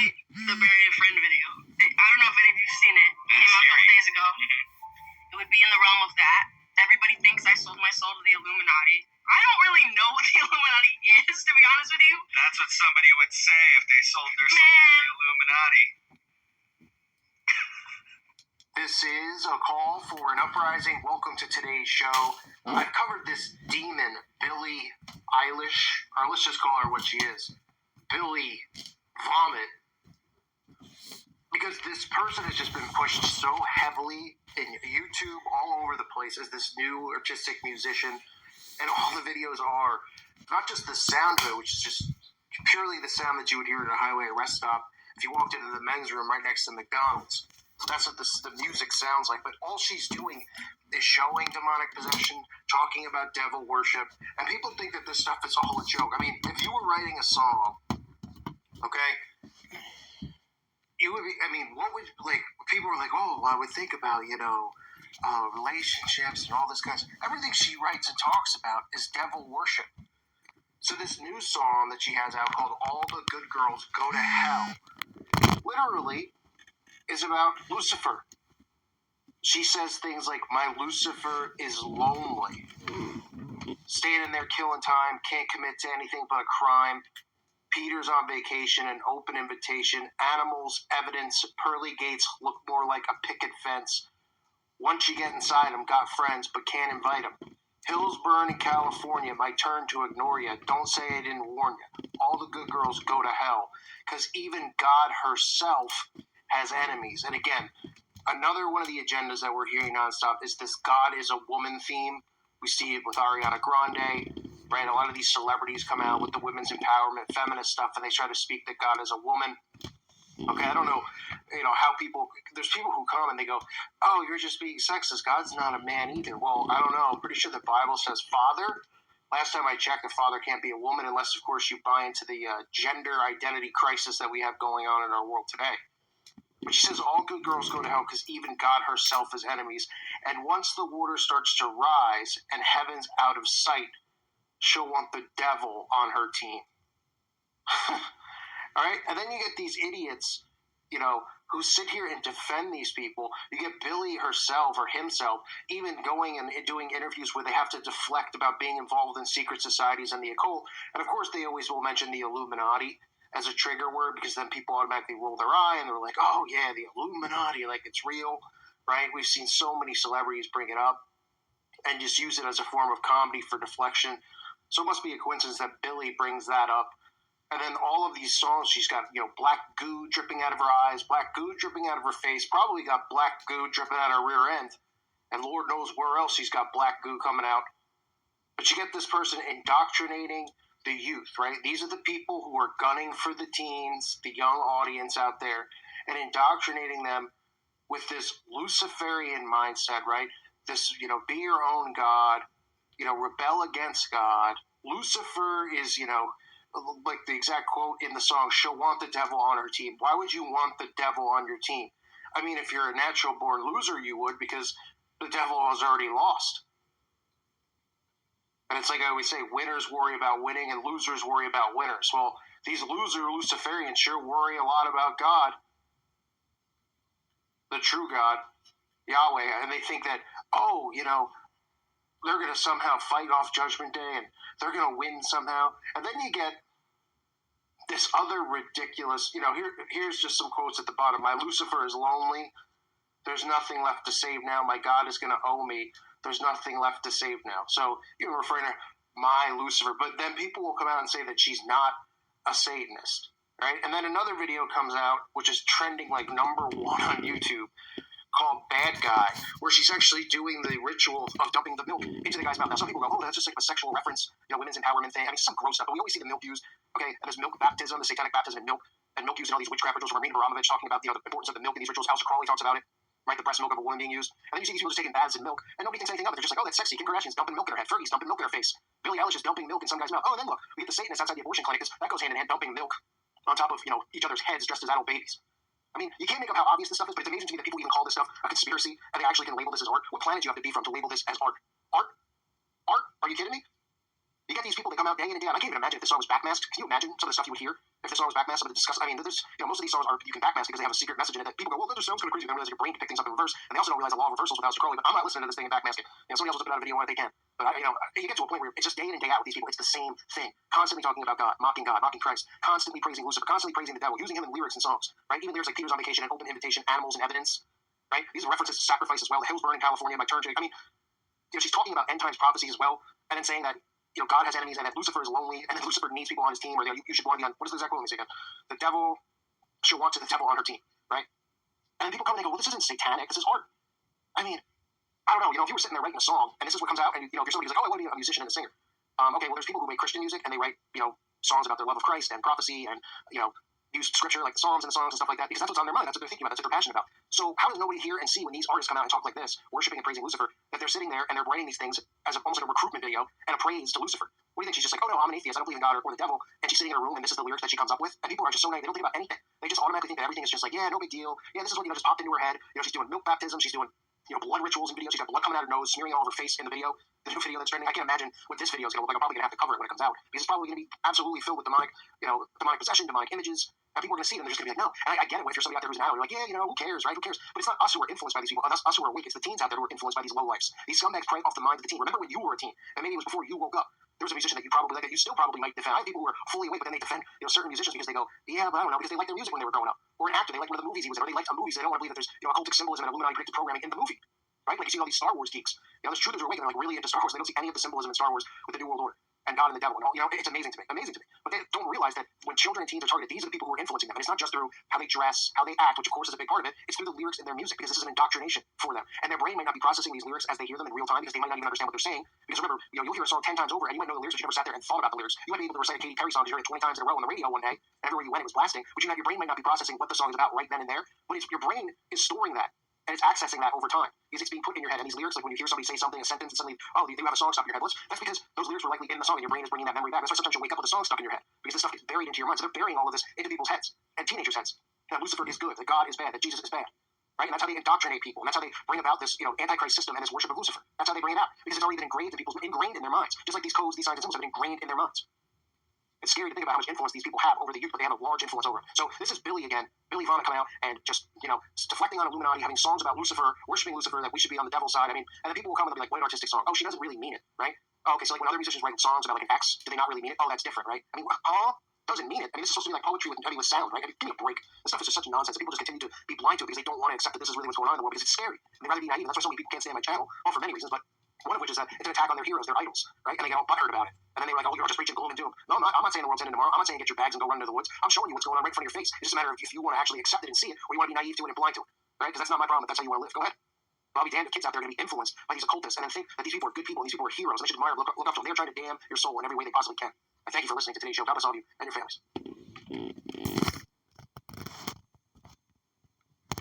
like the Bury a Friend video. I don't know if any of you've seen it. It came out a couple days ago. It would be in the realm of that. Everybody thinks I sold my soul to the Illuminati. I don't really know what the Illuminati is, to be honest with you. That's what somebody would say if they sold their soul to the Illuminati. This is a call for an uprising. Welcome to today's show. I've covered this demon, Billie Eilish, or let's just call her what she is, Billie Vomit, because this person has just been pushed so heavily in YouTube all over the place as this new artistic musician, and all the videos are not just the sound of it, which is just purely the sound that you would hear at a highway rest stop if you walked into the men's room right next to McDonald's. That's what the music sounds like. But all she's doing is showing demonic possession, talking about devil worship, and people think that this stuff is all a joke. I mean, if you were writing a song, okay, you would be, I mean, what would, like, people were like, oh, I would think about, relationships and all this kind of stuff. Everything she writes and talks about is devil worship. So this new song that she has out called All the Good Girls Go to Hell, literally is about Lucifer. She says things like, my Lucifer is lonely. Standing there killing time, can't commit to anything but a crime. Peter's on vacation, an open invitation. Animals, evidence, pearly gates look more like a picket fence. Once you get inside them, got friends, but can't invite them. Hills burn in California, my turn to ignore you. Don't say I didn't warn you. All the good girls go to hell. Because even God herself has enemies. And again, another one of the agendas that we're hearing nonstop is this God is a woman theme. We see it with Ariana Grande, right? A lot of these celebrities come out with the women's empowerment, feminist stuff, and they try to speak that God is a woman. Okay, I don't know, how there's people who come and they go, oh, you're just being sexist. God's not a man either. Well, I don't know. I'm pretty sure the Bible says father. Last time I checked, a father can't be a woman unless, of course, you buy into the gender identity crisis that we have going on in our world today. But she says all good girls go to hell because even God herself has enemies. And once the water starts to rise and heaven's out of sight, she'll want the devil on her team. All right? And then you get these idiots, who sit here and defend these people. You get Billie herself or himself even going and doing interviews where they have to deflect about being involved in secret societies and the occult. And, of course, they always will mention the Illuminati as a trigger word because then people automatically roll their eye and they're like, oh, yeah, the Illuminati, like it's real, right? We've seen so many celebrities bring it up and just use it as a form of comedy for deflection. So it must be a coincidence that Billie brings that up. And then all of these songs, she's got, black goo dripping out of her eyes, black goo dripping out of her face, probably got black goo dripping out of her rear end. And Lord knows where else she's got black goo coming out. But you get this person indoctrinating the youth, right? These are the people who are gunning for the teens, the young audience out there, and indoctrinating them with this Luciferian mindset, right? This, be your own God, rebel against God. Lucifer is, like the exact quote in the song, she'll want the devil on her team. Why would you want the devil on your team? I mean, if you're a natural born loser, you would, because the devil has already lost. And it's like I always say, winners worry about winning and losers worry about winners. Well, these Luciferians sure worry a lot about God, the true God, Yahweh, and they think that, they're going to somehow fight off Judgment Day and they're going to win somehow. And then you get this other ridiculous, here's just some quotes at the bottom. My Lucifer is lonely. There's nothing left to save now. My God is going to owe me. There's nothing left to save now. So you're referring to my Lucifer. But then people will come out and say that she's not a Satanist, right? And then another video comes out, which is trending like #1 on YouTube, called Bad Guy, where she's actually doing the ritual of dumping the milk into the guy's mouth. Now, some people go, oh, that's just like a sexual reference, women's empowerment thing. I mean, it's some gross stuff, but we always see the milk used, okay, and there's milk baptism, the satanic baptism, and milk used in all these witchcraft rituals. Marina Abramovich talking about, the importance of the milk in these rituals. Aleister Crowley talks about it, right, the breast milk of a woman being used. And then you see these people just taking baths in milk, and nobody thinks anything of it. They're just like, oh, that's sexy. Kim Kardashian's dumping milk in her head. Fergie's dumping milk in her face. Billie Eilish is dumping milk in some guy's mouth. Oh, and then look, we get the Satanists outside the abortion clinic. That goes hand in hand, dumping milk on top of, each other's heads dressed as adult babies. I mean, you can't make up how obvious this stuff is, but it's amazing to me that people even call this stuff a conspiracy and they actually can label this as art. What planet do you have to be from to label this as art? Art? Art? Are you kidding me? You get these people that come out day in and day out. I can't even imagine if this song was backmasked. Can you imagine some of the stuff you would hear if the song was backmasked, but discuss. I mean, there's most of these songs are you can backmask because they have a secret message in it that people go, well, that just sounds kind of crazy. They don't realize your brain can pick things up in reverse, and they also don't realize the law of reversals without Crowley. But I'm not listening to this thing and backmask it. Somebody else will put out a video on it, they can. But you get to a point where it's just day in and day out with these people. It's the same thing. Constantly talking about God, mocking Christ, constantly praising Lucifer, constantly praising the devil, using him in lyrics and songs. Right? Even lyrics like Peter's on Vacation and Open Invitation, Animals and Evidence. Right? These are references to sacrifice as well. The hills burn in California. My turn. I mean, she's talking about end times prophecies as well, and then saying that God has enemies and that Lucifer is lonely and that Lucifer needs people on his team, or you should want to be on. What is the exact quote? Let me say again. The devil should want the devil on her team, right? And then people come and they go, well, this isn't satanic. This is art. I mean, I don't know. If you were sitting there writing a song and this is what comes out, and if you're somebody who's like, oh, I want to be a musician and a singer. Okay, well, there's people who make Christian music and they write songs about their love of Christ and prophecy and use scripture like the Psalms and the songs and stuff like that because that's what's on their mind. That's what they're thinking about. That's what they're passionate about. So how does nobody hear and see when these artists come out and talk like this, worshiping and praising Lucifer, that they're sitting there and they're writing these things as almost like a recruitment video and a praise to Lucifer? What do you think? She's just like, oh no, I'm an atheist. I don't believe in God or the devil. And she's sitting in a room and this is the lyrics that she comes up with. And people are just so naive. They don't think about anything. They just automatically think that everything is just like, yeah, no big deal. Yeah, this is what just popped into her head. She's doing milk baptism. She's doing blood rituals and videos. She's got blood coming out of her nose, smearing all over her face in the video. The new video that's trending. I can't imagine what this video is going to look like. I'm probably going to have to cover it when it comes out because it's probably going to be absolutely filled with demonic possession, demonic images. And people are going to see it and they're just going to be like, no. And I get it. If you're somebody out there who's an adult, you're like, yeah, who cares, right? Who cares? But it's not us who are influenced by these people. Us who are awake. It's the teens out there who are influenced by these lowlifes. These scumbags prey off the mind of the teen. Remember when you were a teen? And maybe it was before you woke up. There was a musician that you probably like that you still probably might defend. I have people who are fully awake, but then they defend certain musicians because they go, yeah, but I don't know, because they liked their music when they were growing up. Or an actor, they liked one of the movies he was in, or they liked a movie, so they don't want to believe that there's occultic symbolism and Illuminati predictive programming in the movie. Right? Like you see all these Star Wars geeks. There's truthers who are awake and they're like really into Star Wars. They don't see any of the symbolism in Star Wars with the New World Order and God and the devil and all. It's amazing to me. But they don't realize that when children and teens are targeted, these are the people who are influencing them. And it's not just through how they dress, how they act, which of course is a big part of it. It's through the lyrics in their music because this is an indoctrination for them. And their brain might not be processing these lyrics as they hear them in real time because they might not even understand what they're saying. Because remember, you'll hear a song 10 times over and you might know the lyrics, but you never sat there and thought about the lyrics. You might be able to recite a Katy Perry song because you heard it 20 times in a row on the radio one day. And everywhere you went, it was blasting. But your brain might not be processing what the song is about right then and there. But your brain is storing that. And it's accessing that over time. Because it's being put in your head. And these lyrics, like when you hear somebody say something, a sentence, and suddenly, oh, you have a song stuck in your head. That's because those lyrics were likely in the song, and your brain is bringing that memory back. That's why sometimes you wake up with a song stuck in your head. Because this stuff gets buried into your mind. So they're burying all of this into people's heads. And teenagers' heads. That Lucifer is good, that God is bad, that Jesus is bad. Right? And that's how they indoctrinate people. And that's how they bring about this, antichrist system and this worship of Lucifer. That's how they bring it out. Because it's already been ingrained in their minds. Just like these codes, these signs and symbols have been ingrained in their minds. It's scary to think about how much influence these people have over the youth, but they have a large influence over it. So this is Billie again. Billie Vonna coming out and just, deflecting on Illuminati, having songs about Lucifer, worshiping Lucifer, that we should be on the devil's side. I mean, and then people will come and they'll be like, what an artistic song. Oh, she doesn't really mean it, right? Oh, okay, so like when other musicians write songs about like an ex, do they not really mean it? Oh, that's different, right? I mean, doesn't mean it. I mean, this is supposed to be like poetry with sound, right? I mean, give me a break. This stuff is just such nonsense. People just continue to be blind to it because they don't want to accept that this is really what's going on in the world because it's scary. And they'd rather be naive. That's why so many people can't stay on my channel. Well, for many reasons, but one of which is that it's an attack on their heroes, their idols, right? And they get all butthurt about it. And then they're like, oh, you're just preaching gloom and doom. No, I'm not saying the world's ending tomorrow. I'm not saying get your bags and go run into the woods. I'm showing you what's going on right in front of your face. It's just a matter of if you want to actually accept it and see it, or you want to be naive to it and blind to it, right? Because that's not my problem. That's how you want to live. Go ahead. But I'll be damned if kids out there are going to be influenced by these occultists and then think that these people are good people and these people are heroes and they should admire, look up to them. They're trying to damn your soul in every way they possibly can. I thank you for listening to today's show. God bless all of you and your families.